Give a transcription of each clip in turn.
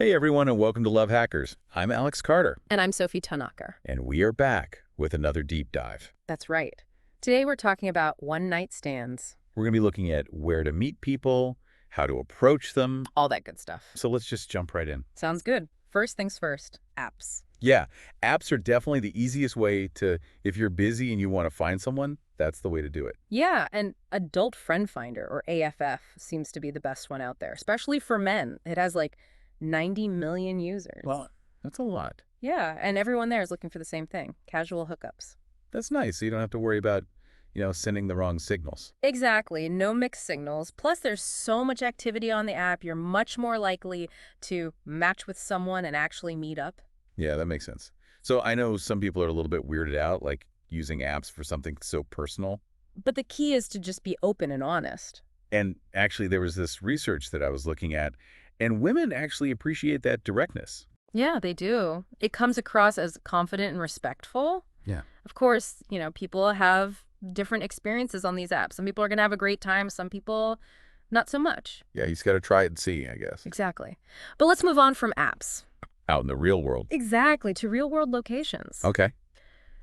Hey everyone, and welcome to Love Hackers. I'm Alex Carter, And I'm Sophie Tanaka. and we are back with another deep dive. That's right. Today we're talking about one-night stands. We're going to be looking at where to meet people, how to approach them. All that good stuff. So let's just jump right in. Sounds good. First things first, apps. Yeah, apps are definitely the easiest way to, if you're busy and you want to find someone, that's the way to do it. Yeah, and Adult Friend Finder, or AFF, seems to be the best one out there, especially for men. It has like 90 million users. Well, that's a lot. Yeah, and everyone there is looking for the same thing, casual hookups. That's nice. So you don't have to worry about, sending the wrong signals. Exactly, no mixed signals. Plus, there's so much activity on the app, you're much more likely to match with someone and actually meet up. Yeah, that makes sense. So I know some people are a little bit weirded out, like using apps for something so personal. But the key is to just be open and honest. And actually, there was this research that I was looking at, and women actually appreciate that directness. Yeah, they do. It comes across as confident and respectful. Yeah. Of course, people have different experiences on these apps. Some people are going to have a great time, some people not so much. Yeah, you just got to try it and see, I guess. Exactly. But let's move on from apps. Out in the real world. Exactly, to real-world locations. Okay.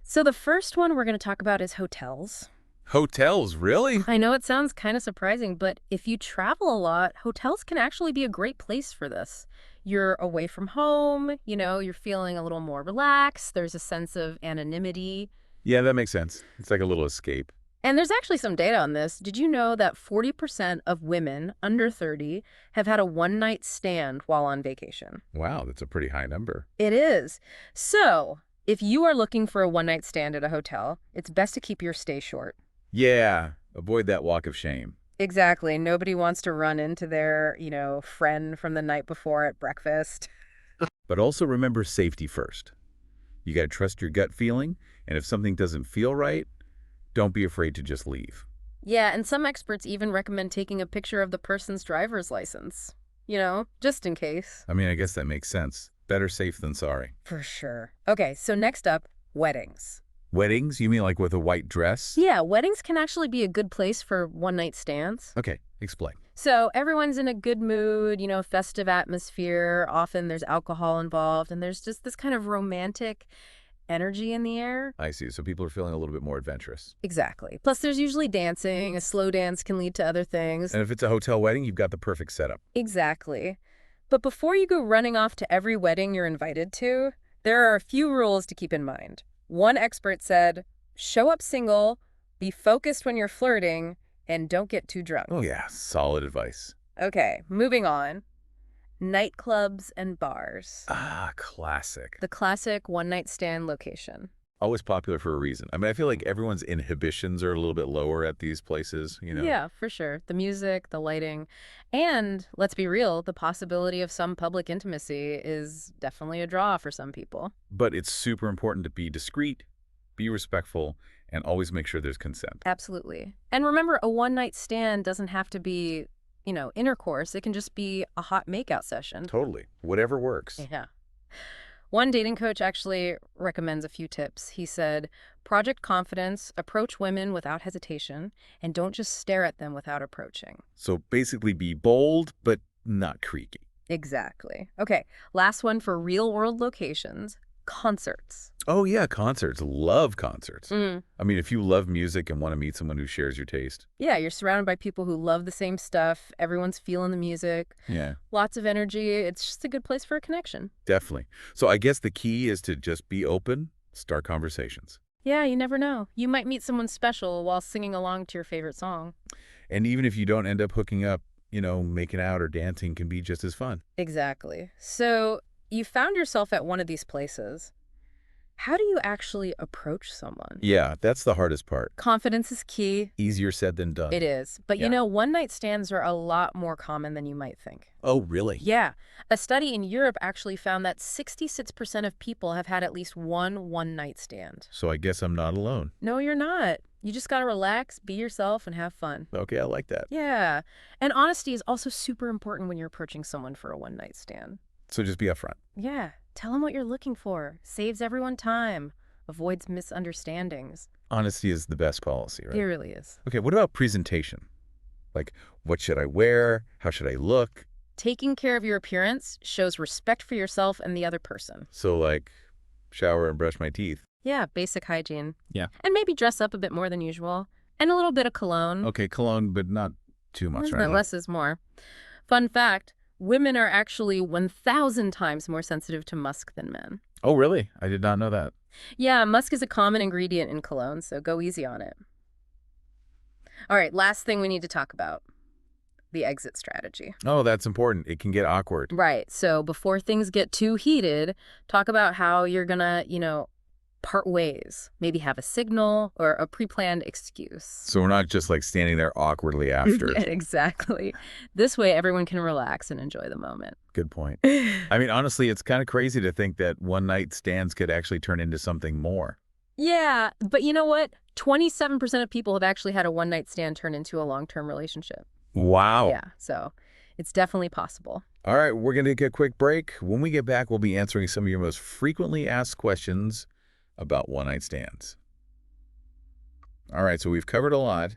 So the first one we're going to talk about is hotels. Hotels, really? I know it sounds kind of surprising, but if you travel a lot, hotels can actually be a great place for this. You're away from home, you're feeling a little more relaxed. There's a sense of anonymity. Yeah, that makes sense. It's like a little escape. And there's actually some data on this. Did you know that 40% of women under 30 have had a one-night stand while on vacation? Wow, that's a pretty high number. It is. So, if you are looking for a one-night stand at a hotel, it's best to keep your stay short. Yeah, avoid that walk of shame. Exactly. Nobody wants to run into their, friend from the night before at breakfast. But also remember safety first. You got to trust your gut feeling, and if something doesn't feel right, don't be afraid to just leave. Yeah, and some experts even recommend taking a picture of the person's driver's license, just in case. I mean, I guess that makes sense. Better safe than sorry. For sure. Okay, so next up, weddings. Weddings? You mean like with a white dress? Yeah, weddings can actually be a good place for one-night stands. Okay, explain. So everyone's in a good mood, festive atmosphere. Often there's alcohol involved, and there's just this kind of romantic energy in the air. I see. So people are feeling a little bit more adventurous. Exactly. Plus, there's usually dancing. A slow dance can lead to other things. And if it's a hotel wedding, you've got the perfect setup. Exactly. But before you go running off to every wedding you're invited to, there are a few rules to keep in mind. One expert said, show up single, be focused when you're flirting, and don't get too drunk. Oh yeah, solid advice. Okay, moving on. Nightclubs and bars. Ah, classic. The classic one-night stand location. Always popular for a reason. I mean, I feel like everyone's inhibitions are a little bit lower at these places, Yeah, for sure. The music, the lighting, and let's be real, the possibility of some public intimacy is definitely a draw for some people. But it's super important to be discreet, be respectful, and always make sure there's consent. Absolutely. And remember, a one-night stand doesn't have to be, intercourse. It can just be a hot makeout session. Totally. Whatever works. Yeah. One dating coach actually recommends a few tips. He said, project confidence, approach women without hesitation, and don't just stare at them without approaching. So basically be bold, but not creaky. Exactly. Okay, last one for real-world locations, concerts. Oh yeah, concerts. Love concerts. Mm. I mean, if you love music and want to meet someone who shares your taste. Yeah, you're surrounded by people who love the same stuff. Everyone's feeling the music. Yeah, Lots of energy. It's just a good place for a connection. definitely. So I guess the key is to just be open, start conversations. Yeah, you never know. You might meet someone special while singing along to your favorite song. And even if you don't end up hooking up, making out or dancing can be just as fun. Exactly. So you found yourself at one of these places. How do you actually approach someone? Yeah, that's the hardest part. Confidence is key. Easier said than done. It is. But Yeah. one-night stands are a lot more common than you might think. Oh, really? Yeah. A study in Europe actually found that 66% of people have had at least one-night stand. So I guess I'm not alone. No, you're not. You just gotta relax, be yourself, and have fun. Okay, I like that. Yeah. And honesty is also super important when you're approaching someone for a one-night stand. So just be upfront. Yeah. Tell them what you're looking for. Saves everyone time. Avoids misunderstandings. Honesty is the best policy, right? It really is. Okay, what about presentation? Like, what should I wear? How should I look? Taking care of your appearance shows respect for yourself and the other person. So, like, shower and brush my teeth. Yeah, basic hygiene. Yeah. And maybe dress up a bit more than usual. And a little bit of cologne. Okay, cologne, but not too much, right? Less is more. Fun fact, women are actually 1,000 times more sensitive to musk than men. Oh, really? I did not know that. Yeah, musk is a common ingredient in cologne, so go easy on it. All right, last thing we need to talk about, the exit strategy. Oh, that's important. It can get awkward. Right, so before things get too heated, talk about how you're gonna, part ways. Maybe have a signal or a pre-planned excuse. So we're not just like standing there awkwardly after. Yeah, exactly. This way, everyone can relax and enjoy the moment. Good point. I mean, honestly, it's kind of crazy to think that one-night stands could actually turn into something more. Yeah, but you know what? 27% of people have actually had a one-night stand turn into a long-term relationship. Wow. Yeah, so it's definitely possible. All right, we're going to take a quick break. When we get back, we'll be answering some of your most frequently asked questions about one-night stands. All right, so we've covered a lot,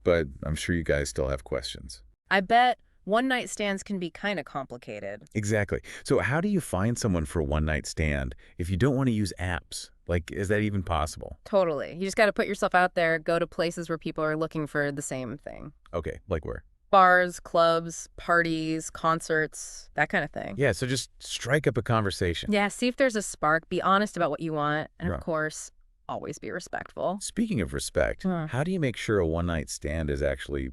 but I'm sure you guys still have questions. I bet one-night stands can be kind of complicated. Exactly. So how do you find someone for a one-night stand if you don't want to use apps? Like, is that even possible? Totally. You just got to put yourself out there, go to places where people are looking for the same thing. Okay, like where? Bars, clubs, parties, concerts, that kind of thing. Yeah, so just strike up a conversation. Yeah, see if there's a spark. Be honest about what you want. And Right. of course, always be respectful. Speaking of respect, how do you make sure a one-night stand is actually,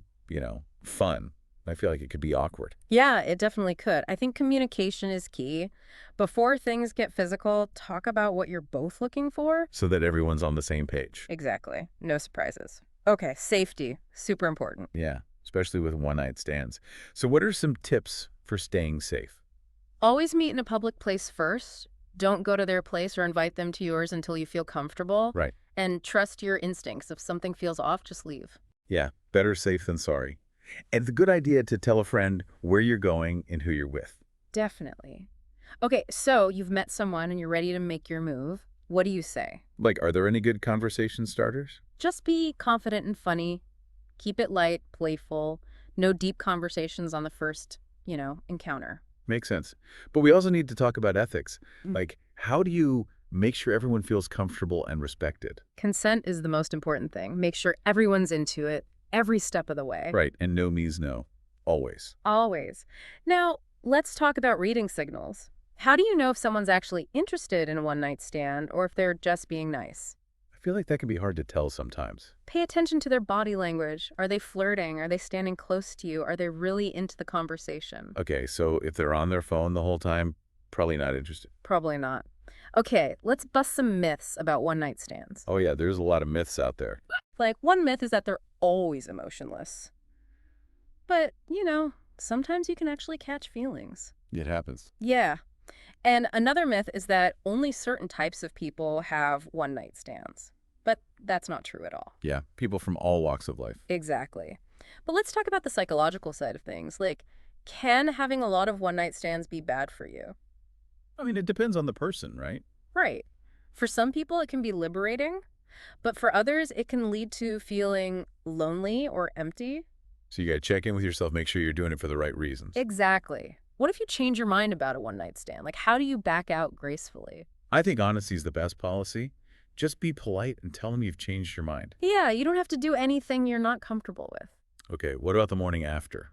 fun? I feel like it could be awkward. Yeah, it definitely could. I think communication is key. Before things get physical, talk about what you're both looking for. So that everyone's on the same page. Exactly. No surprises. Okay, safety. Super important. Yeah, especially with one-night stands. So what are some tips for staying safe? Always meet in a public place first. Don't go to their place or invite them to yours until you feel comfortable. Right. And trust your instincts. If something feels off, just leave. Yeah, better safe than sorry. And it's a good idea to tell a friend where you're going and who you're with. Definitely. Okay, so you've met someone and you're ready to make your move. What do you say? Like, are there any good conversation starters? Just be confident and funny. Keep it light, playful. No deep conversations on the first, encounter. Makes sense. But we also need to talk about ethics. Like, how do you make sure everyone feels comfortable and respected? Consent is the most important thing. Make sure everyone's into it every step of the way. Right, and no means no. Always. Always. Now, let's talk about reading signals. How do you know if someone's actually interested in a one-night stand or if they're just being nice? I feel like that can be hard to tell sometimes. Pay attention to their body language. Are they flirting? Are they standing close to you? Are they really into the conversation? Okay, so if they're on their phone the whole time, probably not interested. Probably not. Okay, let's bust some myths about one-night stands. Oh yeah, there's a lot of myths out there. Like, one myth is that they're always emotionless. But, sometimes you can actually catch feelings. It happens. Yeah. And another myth is that only certain types of people have one-night stands. But that's not true at all. Yeah, people from all walks of life. Exactly. But let's talk about the psychological side of things. Like, can having a lot of one-night stands be bad for you? I mean, it depends on the person, right? Right. For some people, it can be liberating. But for others, it can lead to feeling lonely or empty. So you got to check in with yourself, make sure you're doing it for the right reasons. Exactly. What if you change your mind about a one-night stand? Like, how do you back out gracefully? I think honesty is the best policy. Just be polite and tell them you've changed your mind. Yeah, you don't have to do anything you're not comfortable with. Okay, what about the morning after?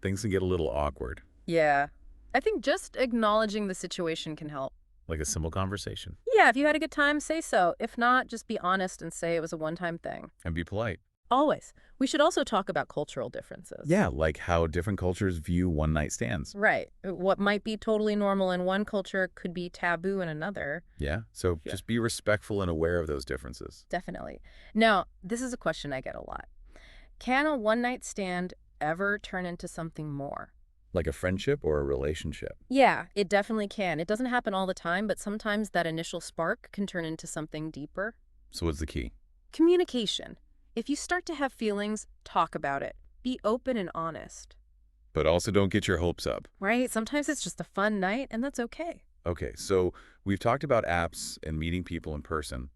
Things can get a little awkward, Yeah. I think just acknowledging the situation can help. like a simple conversation. Yeah, if you had a good time, say so. If not, just be honest and say it was a one-time thing. And be polite. Always. We should also talk about cultural differences. Yeah, like how different cultures view one-night stands. Right. What might be totally normal in one culture could be taboo in another. Yeah, so just be respectful and aware of those differences. Definitely. Now, this is a question I get a lot. Can a one-night stand ever turn into something more? Like a friendship or a relationship. Yeah, it definitely can. It doesn't happen all the time, but sometimes that initial spark can turn into something deeper. So what's the key? Communication. If you start to have feelings, talk about it. Be open and honest. But also don't get your hopes up. Right? Sometimes it's just a fun night, and that's okay. Okay, so we've talked about apps and meeting people in person.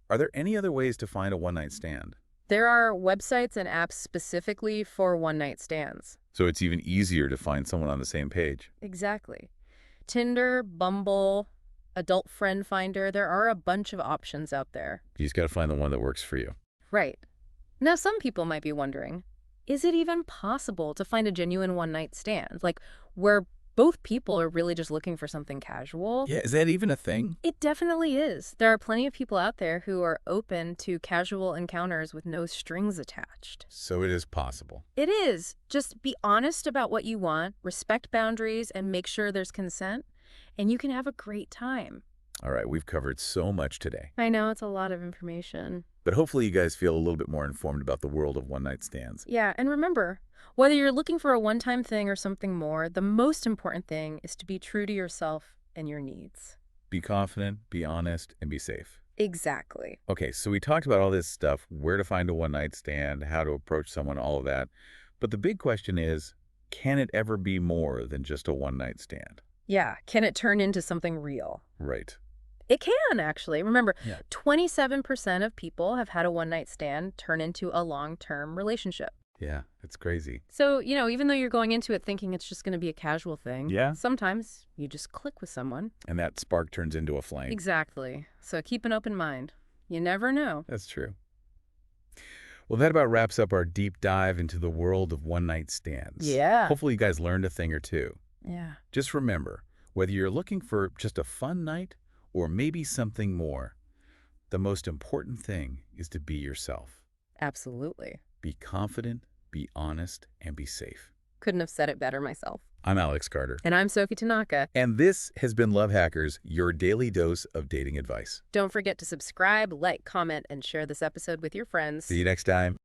Are there any other ways to find a one-night stand? There are websites and apps specifically for one-night stands. So it's even easier to find someone on the same page. Exactly. Tinder, Bumble, Adult Friend Finder, there are a bunch of options out there. You just got to find the one that works for you. Right. Now, some people might be wondering, is it even possible to find a genuine one-night stand? Like, where both people are really just looking for something casual? Yeah, is that even a thing? It definitely is. There are plenty of people out there who are open to casual encounters with no strings attached. So it is possible. It is. Just be honest about what you want, respect boundaries, and make sure there's consent, and you can have a great time. All right, we've covered so much today. I know it's a lot of information. But hopefully you guys feel a little bit more informed about the world of one-night stands. Yeah, and remember, whether you're looking for a one-time thing or something more, the most important thing is to be true to yourself and your needs. Be confident, be honest, and be safe. Exactly. Okay, so we talked about all this stuff, where to find a one-night stand, how to approach someone, all of that. But the big question is, can it ever be more than just a one-night stand? Yeah, can it turn into something real? Right. It can, actually. Remember, Yeah. 27% of people have had a one-night stand turn into a long-term relationship. Yeah, it's crazy. So, even though you're going into it thinking it's just going to be a casual thing, Yeah. sometimes you just click with someone. And that spark turns into a flame. Exactly. So keep an open mind. You never know. That's true. Well, that about wraps up our deep dive into the world of one-night stands. Yeah. Hopefully you guys learned a thing or two. Yeah. Just remember, whether you're looking for just a fun night or maybe something more, the most important thing is to be yourself. Absolutely. Be confident, be honest, and be safe. Couldn't have said it better myself. I'm Alex Carter. And I'm Sophie Tanaka. And this has been Love Hackers, your daily dose of dating advice. Don't forget to subscribe, like, comment, and share this episode with your friends. See you next time.